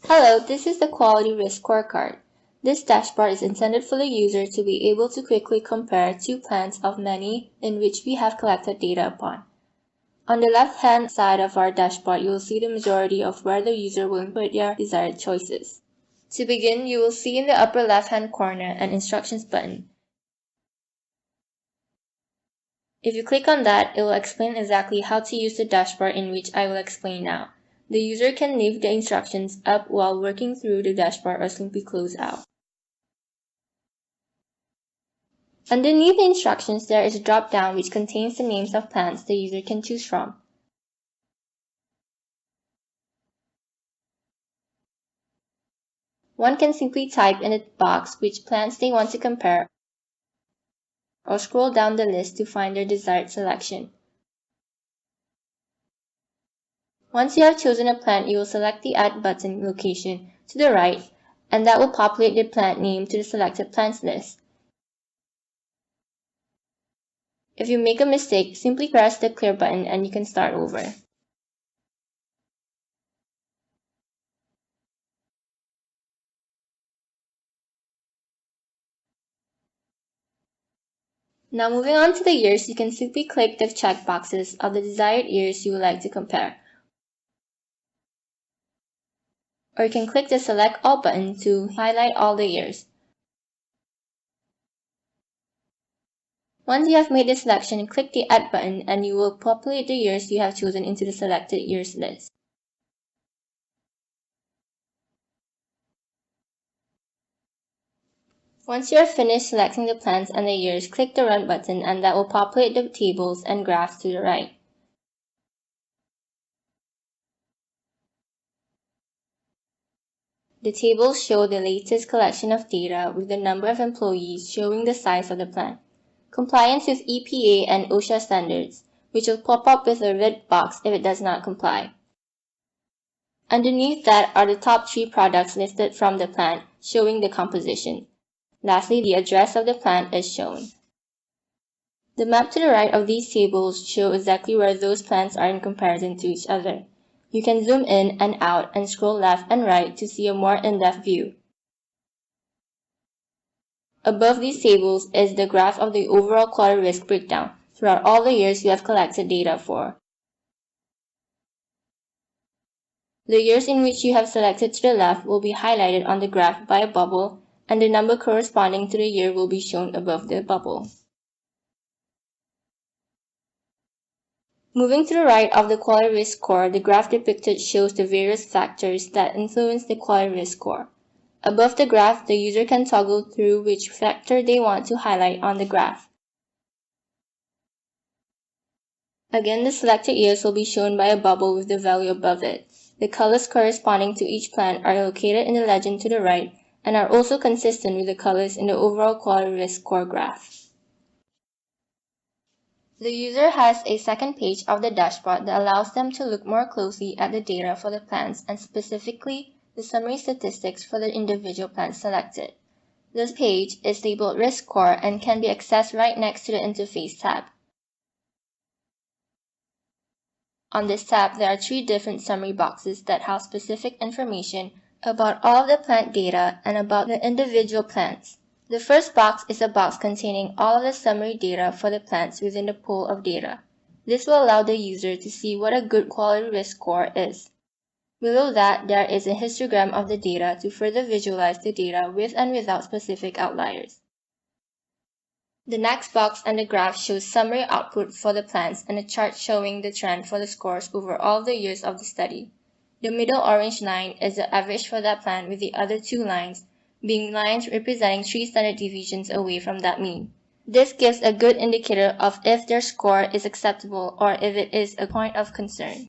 Hello, this is the Quality Risk Scorecard. This dashboard is intended for the user to be able to quickly compare two plans of many in which we have collected data upon. On the left-hand side of our dashboard, you will see the majority of where the user will input their desired choices. To begin, you will see in the upper left-hand corner an instructions button. If you click on that, it will explain exactly how to use the dashboard, in which I will explain now. The user can leave the instructions up while working through the dashboard or simply close out. Underneath the instructions, there is a drop-down which contains the names of plans the user can choose from. One can simply type in the box which plans they want to compare or scroll down the list to find their desired selection. Once you have chosen a plan, you will select the Add button location to the right, and that will populate the plan name to the selected plans list. If you make a mistake, simply press the Clear button and you can start over. Now moving on to the years, you can simply click the check boxes of the desired years you would like to compare. Or you can click the Select All button to highlight all the years. Once you have made the selection, click the Add button and you will populate the years you have chosen into the selected years list. Once you are finished selecting the plans and the years, click the Run button and that will populate the tables and graphs to the right. The tables show the latest collection of data with the number of employees showing the size of the plan, compliance with EPA and OSHA standards, which will pop up with a red box if it does not comply. Underneath that are the top 3 products listed from the plan, showing the composition. Lastly, the address of the plant is shown. The map to the right of these tables show exactly where those plants are in comparison to each other. You can zoom in and out and scroll left and right to see a more in-depth view. Above these tables is the graph of the overall quality risk breakdown throughout all the years you have collected data for. The years in which you have selected to the left will be highlighted on the graph by a bubble, and the number corresponding to the year will be shown above the bubble. Moving to the right of the quality risk score, the graph depicted shows the various factors that influence the quality risk score. Above the graph, the user can toggle through which factor they want to highlight on the graph. Again, the selected years will be shown by a bubble with the value above it. The colors corresponding to each plan are located in the legend to the right and are also consistent with the colors in the overall quality risk score graph. The user has a second page of the dashboard that allows them to look more closely at the data for the plans and specifically the summary statistics for the individual plans selected. This page is labeled Risk Score and can be accessed right next to the Interface tab. On this tab, there are 3 different summary boxes that house specific information about all of the plant data and about the individual plants. The first box is a box containing all of the summary data for the plants within the pool of data. This will allow the user to see what a good quality risk score is. Below that, there is a histogram of the data to further visualize the data with and without specific outliers. The next box and the graph shows summary output for the plants and a chart showing the trend for the scores over all the years of the study. The middle orange line is the average for that plant, with the other 2 lines being lines representing 3 standard deviations away from that mean. This gives a good indicator of if their score is acceptable or if it is a point of concern.